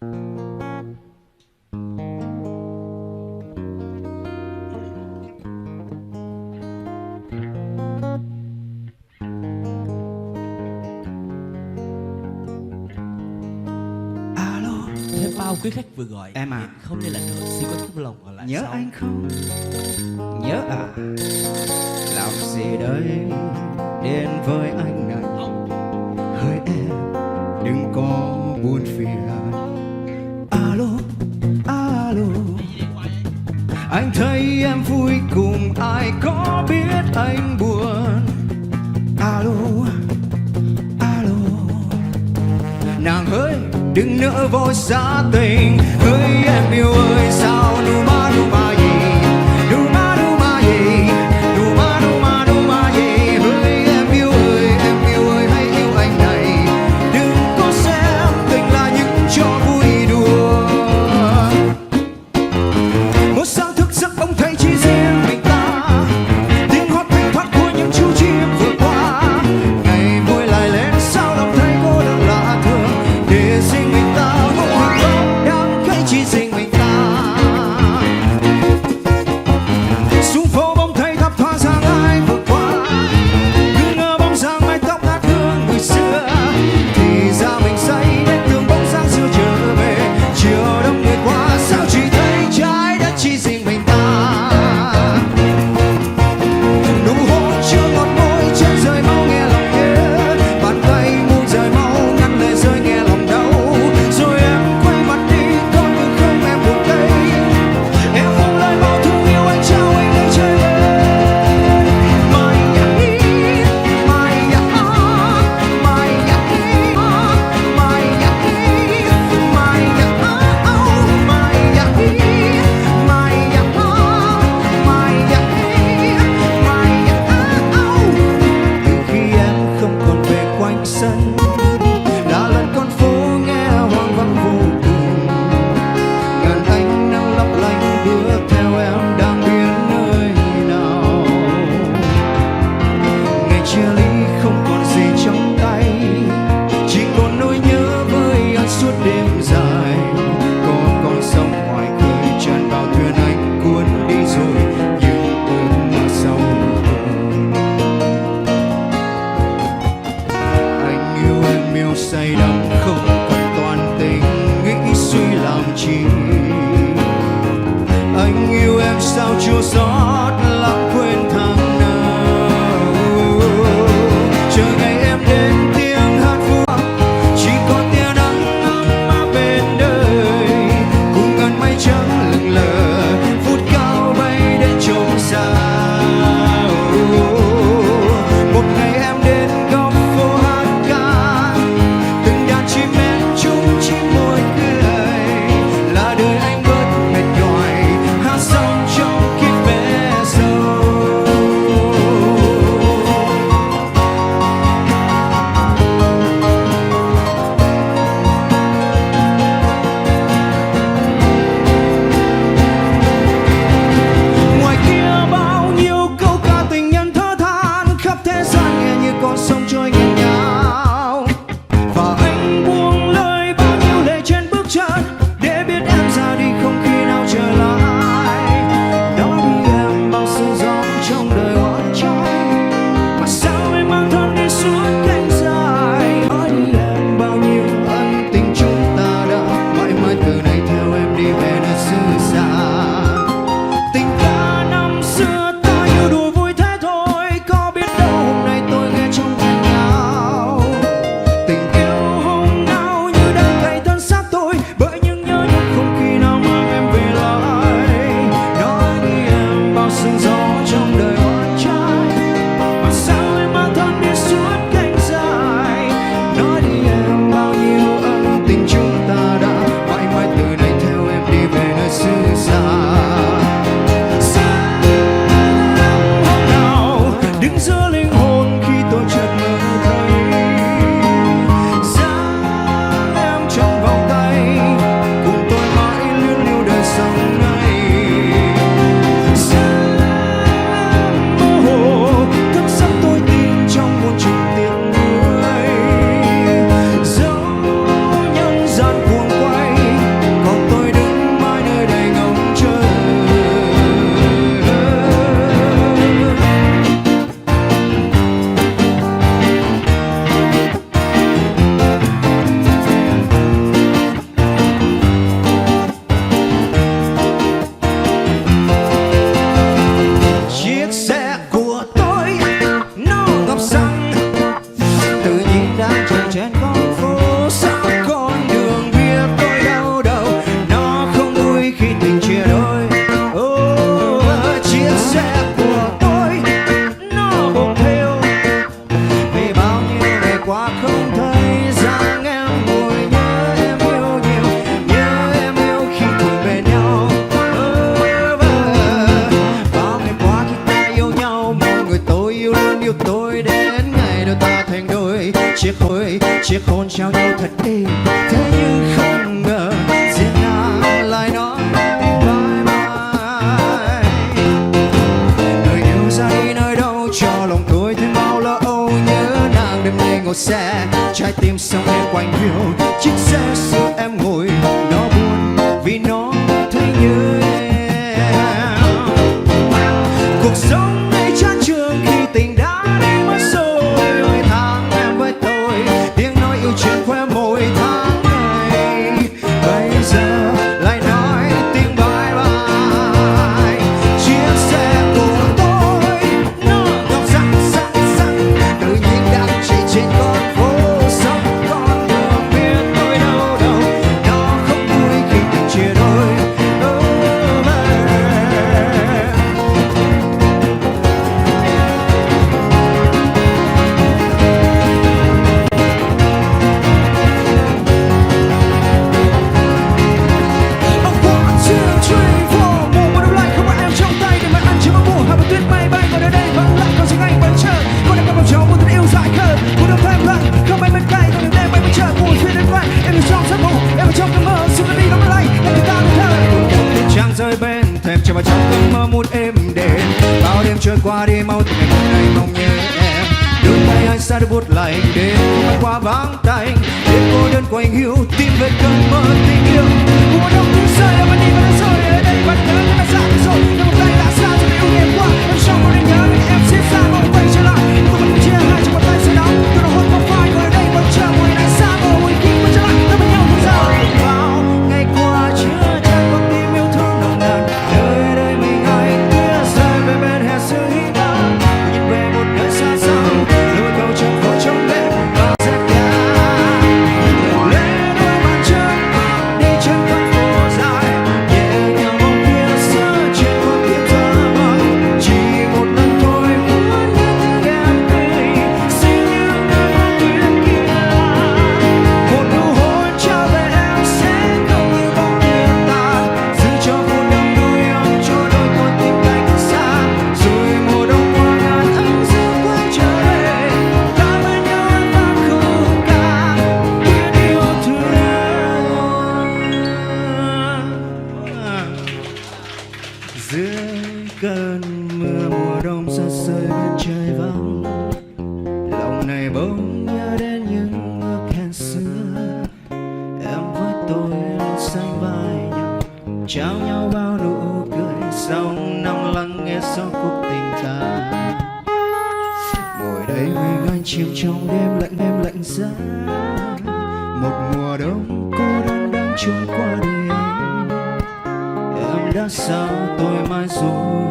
Bao quý khách vừa gọi em à, không nên là nữa, xin có tấm lòng ở lại nhớ sau. anh không? Nhớ à? Làm gì đây đến với anh này? Hỡi em đừng có buồn phiền. Alo, alo, anh thấy em vui cùng ai có biết anh buồn. Alo, alo, nàng ơi đừng nỡ vội xa tình. Hỡi em yêu ơi sao nu ma gì, nu ma gì, nu ma gì. Hỡi em yêu ơi hãy yêu anh này. Đừng có xem tình là những trò vui đùa. Một sáng thức giấc ông thấy chỉ riêng mình ta, tiếng hót thỉnh thoát của những chú chim vừa qua. Ngày vui lại lên sao lòng thấy cô đơn lạ thường. Để riêng mình ta một hình bóng đang thấy chỉ riêng mình ta. xe, trái tim sao em quạnh hiu. Chiếc xe xưa em ngồi nó buồn vì nó thấy nhớ em. Cuộc sống này chán chường khi tình đã đi mất rồi. Ôi tháng em với tôi, tiếng nói yêu trên khóe môi tháng ngày. Bây giờ lại nói tiếng bye bye. Chiếc xe của tôi nó ngọc răng răng răng, tự nhiên đang chạy trên con phố. Sống con đường biết tôi đâu đâu, nó không vui khi tình chia đôi. Trăng rơi bên thềm chờ vào trong cơn mơ muốn êm đềm. Bao đêm trôi qua đi mau từng ngày một ngày mong nhớ em. Đôi tay anh xa đôi bút lạnh đêm không ai qua vắng tay. Đêm cô đơn của anh hiu tìm về cơn mơ tình yêu. Mùa đông cứ rơi em vẫn đi vẫn rồi ở đây vẫn nhớ nhưng mà xa đi rồi. Đôi tay đã xa cho yêu em qua em trong một đêm nhớ nên em xếp xa mong quay trở lại. Tôi vẫn chia hai trong một tay say đắm. Tôi đã hôn có phai còn ở đây vẫn chờ mùa này xa mơ mùi khi vẫn trở lại ta bên nhau không sao. Bao ngày qua chưa chắc có tim yêu thương nồng nàn. Nơi đây mình ai kia rơi về bên hè xưa hít đau. Nhìn về một nơi xa xăm lối cầu trong phố trong đêm và dép nhà. Lê đôi bàn chân đi trên con phố dài, nhẹ nhàng mong kia xưa trên con tim thơ mơ. Chỉ một lần thôi muốn nghe tiếng em cười, xin những đôi mắt tuyệt kia. Một nụ hôn trao về em sẽ không như bóng đêm tàn, giữ cho phút đông đôi ấm cho đôi con tim cách xa. Rồi mùa đông qua ngàn tháng dương quay trở về, ta bên nhau hát vang khúc ca biết yêu thương. Dưới cơn mưa mùa đông xa xôi bên trời vắng, lòng này bỗng nhớ đến những ước hẹn xưa. Em với tôi luôn sánh vai nhau, trao nhau bao nụ cười, xong nằm lắng nghe gió cuộc tình ta. Ngồi đây mình anh chìm trong đêm lạnh em lạnh giá. Một mùa đông cô đơn đang trôi qua đời anh. Em đã xa tôi mãi rồi,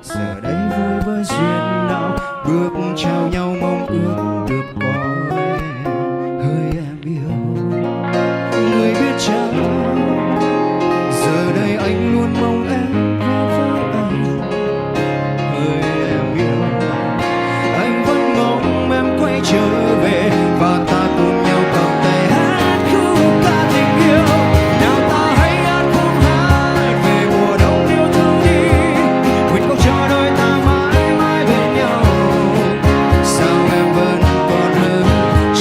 giờ đây vui với duyên nào. Bước chào nhau mong ước được có em, hơi em yêu. Người biết chăng giờ đây anh luôn mong em với anh, hơi em yêu. Anh vẫn mong em quay trở về và ta cùng nhau cầm tay hát khúc ca tình yêu. Nào ta hãy hát khúc hát về mùa đông yêu thương đi, nguyện câu cho đôi ta mãi mãi bên nhau. Sao em vẫn còn hơn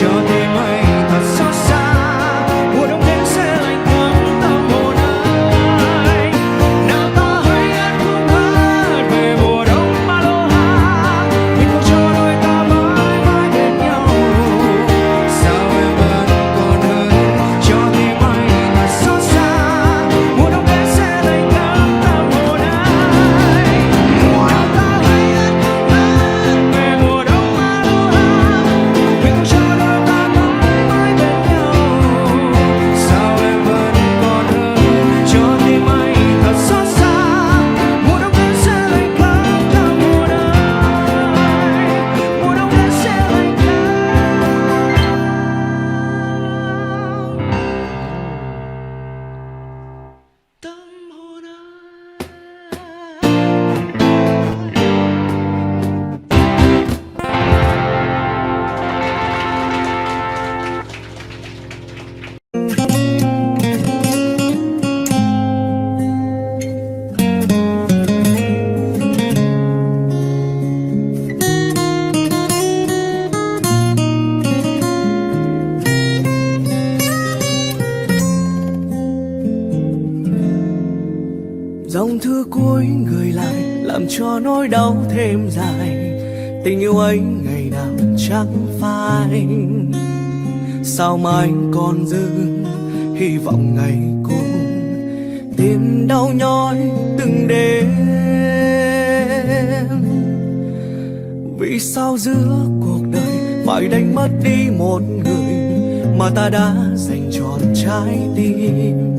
cho tim anh thật xót xa. Mùa đông đến sẽ lạnh ngấm tâm hồn anh. Nào ta hãy hát khúc hát về mùa đông Aloha, nguyện câu cho đôi ta mãi mãi bên nhau. Sao em vẫn còn hơn cho tim anh thật xót xa. Mùa đông đến sẽ lạnh ngấm tâm hồn anh. Nào ta hãy hát khúc hát về mùa đông Aloha, nguyện câu cho đôi ta mãi mãi bên nhau. Sao em vẫn còn hơn cho tim anh thật xót xa. Mùa đông đến sẽ lạnh ngấm tâm hồn anh. Mùa đông đến sẽ lạnh ngấm tâm hồn anh. Dòng thư cuối gửi lại làm cho nỗi đau thêm dài. Tình yêu ấy ngày nào chẳng phai. sao mai anh còn dư hy vọng ngày cùng tim đau nhói từng đêm. Vì sao giữa cuộc đời phải đánh mất đi một người mà ta đã dành trọn trái tim.